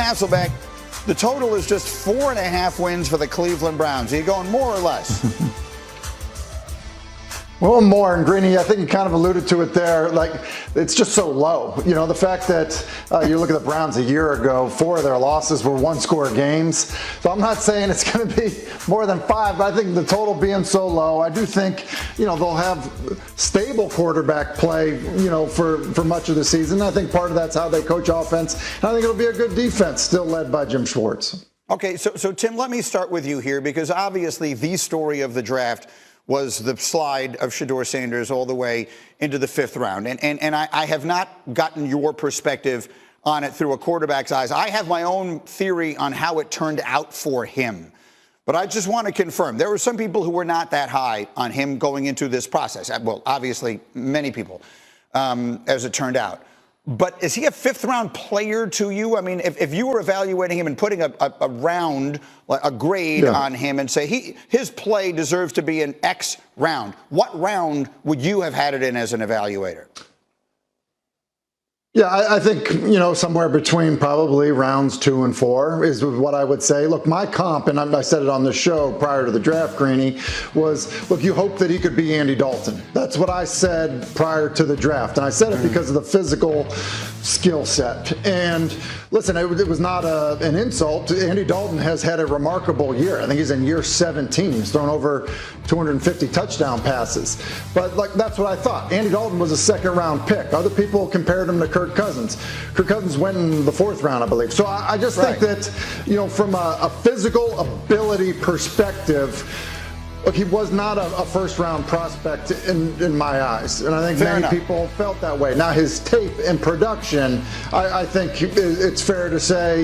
Hasselbeck, the total is just 4.5 wins for the Cleveland Browns. Are you going more or less? Well, more, and Greeny, I think you kind of alluded to it there. Like, it's just so low. You know, the fact that you look at the Browns a year ago, 4 of their losses were one-score games. So I'm not saying it's going to be more than 5, but I think the total being so low, I do think, you know, they'll have stable quarterback play, you know, for much of the season. I think part of that's how they coach offense. And I think it'll be a good defense, still led by Jim Schwartz. Okay, so Tim, let me start with you here, because obviously the story of the draft was the slide of Shedeur Sanders all the way into the 5th round. And I have not gotten your perspective on it through a quarterback's eyes. I have my own theory on how it turned out for him. But I just want to confirm, there were some people who were not that high on him going into this process. Well, obviously, many people, as it turned out. But is he a 5th-round player to you? I mean, if you were evaluating him and putting a grade on him and say his play deserves to be an X round, what round would you have had it in as an evaluator? Yeah, I think, you know, somewhere between probably rounds 2 and 4 is what I would say. Look, my comp, and I said it on the show prior to the draft, Greeny, was, look, you hope that he could be Andy Dalton. That's what I said prior to the draft. And I said it because of the physical skill set. And listen, it was not an insult. Andy Dalton has had a remarkable year. I think he's in year 17. He's thrown over 250 touchdown passes. But like, that's what I thought. Andy Dalton was a 2nd-round pick. Other people compared him to Kirk Cousins. Kirk Cousins went in the 4th round, I believe. So I just think that, you know, from a physical ability perspective, look, he was not a 1st-round prospect in my eyes. And I think many people felt that way. Now, his tape and production, I think it's fair to say,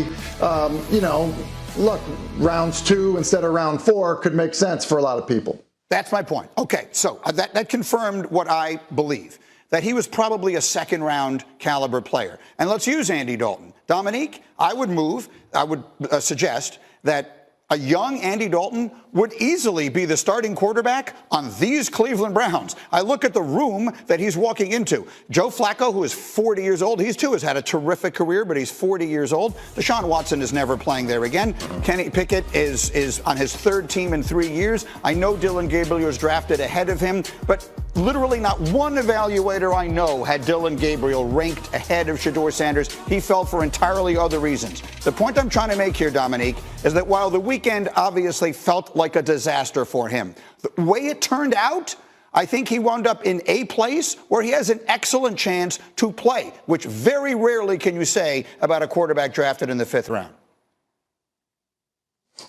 you know, look, rounds 2 instead of round 4 could make sense for a lot of people. That's my point. Okay, so that confirmed what I believe, that he was probably a 2nd-round caliber player. And let's use Andy Dalton. Dominique, I would suggest that a young Andy Dalton would easily be the starting quarterback on these Cleveland Browns. I look at the room that he's walking into. Joe Flacco, who is 40 years old, he too has had a terrific career, but he's 40 years old. Deshaun Watson is never playing there again. Kenny Pickett is on his 3rd team in 3 years. I know Dillon Gabriel was drafted ahead of him, but literally not one evaluator I know had Dillon Gabriel ranked ahead of Shedeur Sanders. He fell for entirely other reasons. The point I'm trying to make here, Dominique, is that while the weekend obviously felt like a disaster for him, the way it turned out, I think he wound up in a place where he has an excellent chance to play, which very rarely can you say about a quarterback drafted in the 5th round.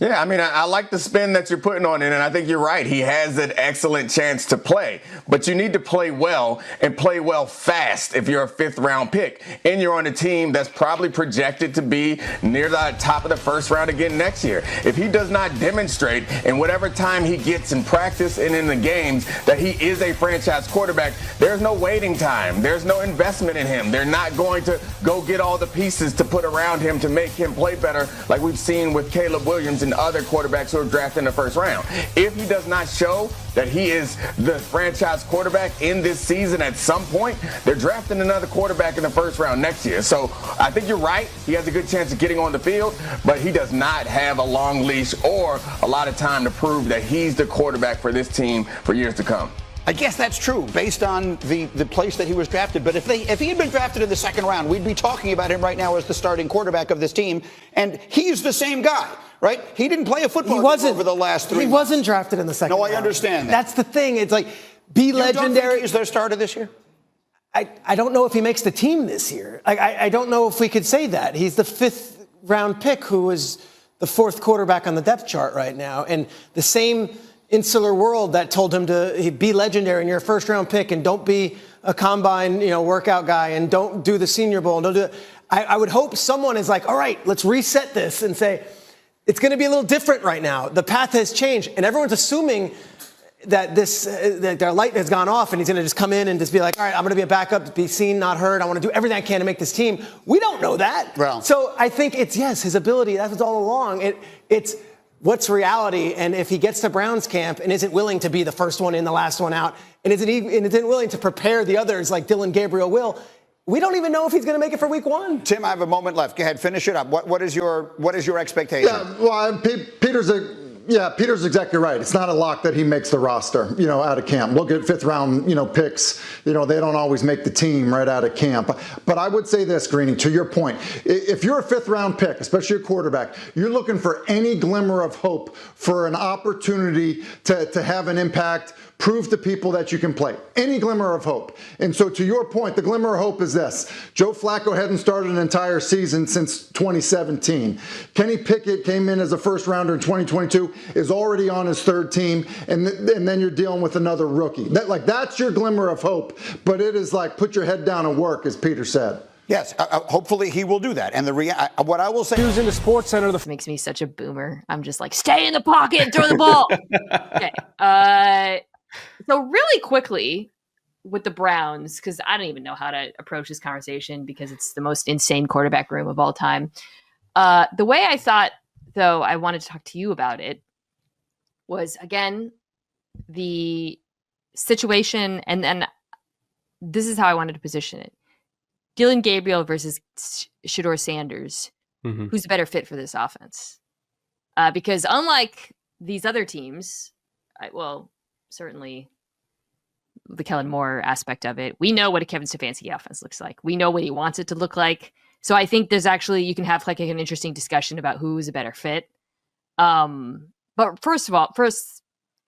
Yeah, I mean, I like the spin that you're putting on it, and I think you're right. He has an excellent chance to play, but you need to play well and play well fast if you're a 5th-round pick, and you're on a team that's probably projected to be near the top of the 1st round again next year. If he does not demonstrate in whatever time he gets in practice and in the games that he is a franchise quarterback, there's no waiting time. There's no investment in him. They're not going to go get all the pieces to put around him to make him play better like we've seen with Caleb Williams and other quarterbacks who are drafted in the 1st round. If he does not show that he is the franchise quarterback in this season at some point, they're drafting another quarterback in the 1st round next year. So I think you're right. He has a good chance of getting on the field, but he does not have a long leash or a lot of time to prove that he's the quarterback for this team for years to come. I guess that's true based on the place that he was drafted. But if he had been drafted in the 2nd round, we'd be talking about him right now as the starting quarterback of this team. And he's the same guy, right? He didn't play a football game over the last 3 months. He wasn't drafted in the 2nd round. No, I understand that. That's the thing. It's like, be legendary. Don't think he's their starter this year? I don't know if he makes the team this year. I don't know if we could say that. He's the 5th-round pick who is the 4th quarterback on the depth chart right now. And the same insular world that told him to be legendary and you're a 1st-round pick and don't be a combine, workout guy and don't do the Senior Bowl and don't do it. I would hope someone is like, all right, let's reset this and say it's going to be a little different right now. The path has changed, and everyone's assuming that that their light has gone off and he's going to just come in and just be like, all right, I'm going to be a backup, be seen, not heard. I want to do everything I can to make this team. We don't know that. Well, so I think it's, yes, his ability. That's what's all along. It's what's reality, and if he gets to Browns camp and isn't willing to be the first one in, the last one out, and isn't willing to prepare the others like Dillon Gabriel will, We don't even know if he's going to make it for week 1. Tim, I have a moment left. Go ahead, finish it up. What is your expectation? Yeah, well, Peter's exactly right. It's not a lock that he makes the roster, out of camp. Look at 5th round, picks. They don't always make the team right out of camp. But I would say this, Greeny, to your point, if you're a 5th round pick, especially a quarterback, you're looking for any glimmer of hope for an opportunity to have an impact, prove to people that you can play. Any glimmer of hope. And so to your point, the glimmer of hope is this. Joe Flacco hadn't started an entire season since 2017. Kenny Pickett came in as a first rounder in 2022, is already on his 3rd team, and then you're dealing with another rookie. That's your glimmer of hope, but it is like put your head down and work, as Peter said. Yes, hopefully he will do that. And what I will say, Who's in the SportsCenter? This makes me such a boomer. I'm just like, stay in the pocket and throw the ball. Okay. So really quickly with the Browns, because I don't even know how to approach this conversation because it's the most insane quarterback room of all time. The way I thought, though, I wanted to talk to you about it was, again, the situation, and then this is how I wanted to position it. Dillon Gabriel versus Shedeur Sanders. Mm-hmm. Who's a better fit for this offense? Because unlike these other teams, certainly the Kellen Moore aspect of it, we know what a Kevin Stefanski offense looks like. We know what he wants it to look like. So I think there's actually, you can have like an interesting discussion about who is a better fit. But first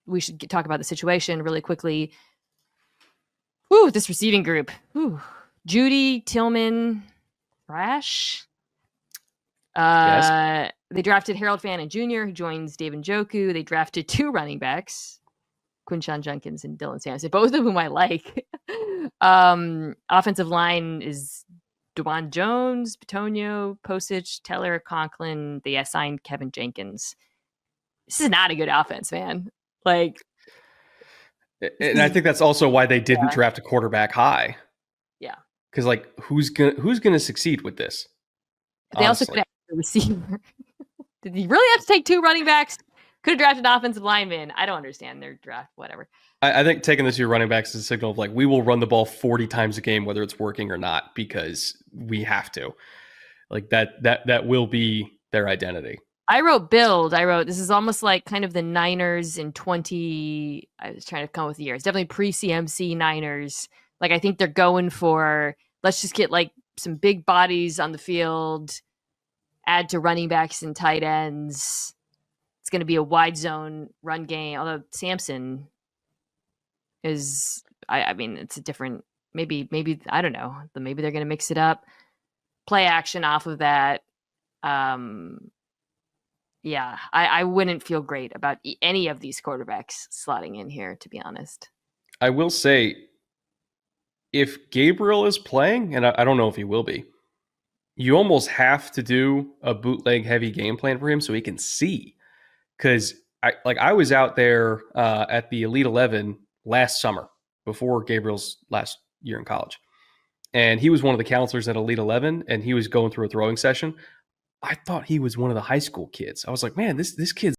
we should talk about the situation really quickly. This receiving group. Judy, Tillman, Rash. Yes. They drafted Harold Fannin Jr., who joins Dave Njoku. They drafted 2 running backs, Quinshon Judkins and Dylan Sampson, both of whom I like. Offensive line is DeJuan Jones, Bitonio, Posich, Teller, Conklin. They assigned Kevin Jenkins. This is not a good offense, man. And I think that's also why they didn't draft a quarterback high. Yeah. Because who's gonna succeed with this? They also could have a receiver. Did you really have to take 2 running backs? Could have drafted an offensive lineman. I don't understand their draft, whatever. I think taking the 2 running backs is a signal of we will run the ball 40 times a game, whether it's working or not, because we have to. That will be their identity. I wrote this is almost like kind of the Niners in 20. I was trying to come up with the years. Definitely pre-CMC Niners. I think they're going for, let's just get some big bodies on the field, add to running backs and tight ends. It's going to be a wide zone run game. Although Sampson is, it's a different, maybe, I don't know. Maybe they're going to mix it up. Play action off of that. Yeah, I wouldn't feel great about any of these quarterbacks slotting in here, to be honest. I will say, if Gabriel is playing, and I don't know if he will be, you almost have to do a bootleg heavy game plan for him so he can see. Because I was out there at the Elite 11 last summer before Gabriel's last year in college. And he was one of the counselors at Elite 11, and he was going through a throwing session. I thought he was one of the high school kids. I was like, man, this kid's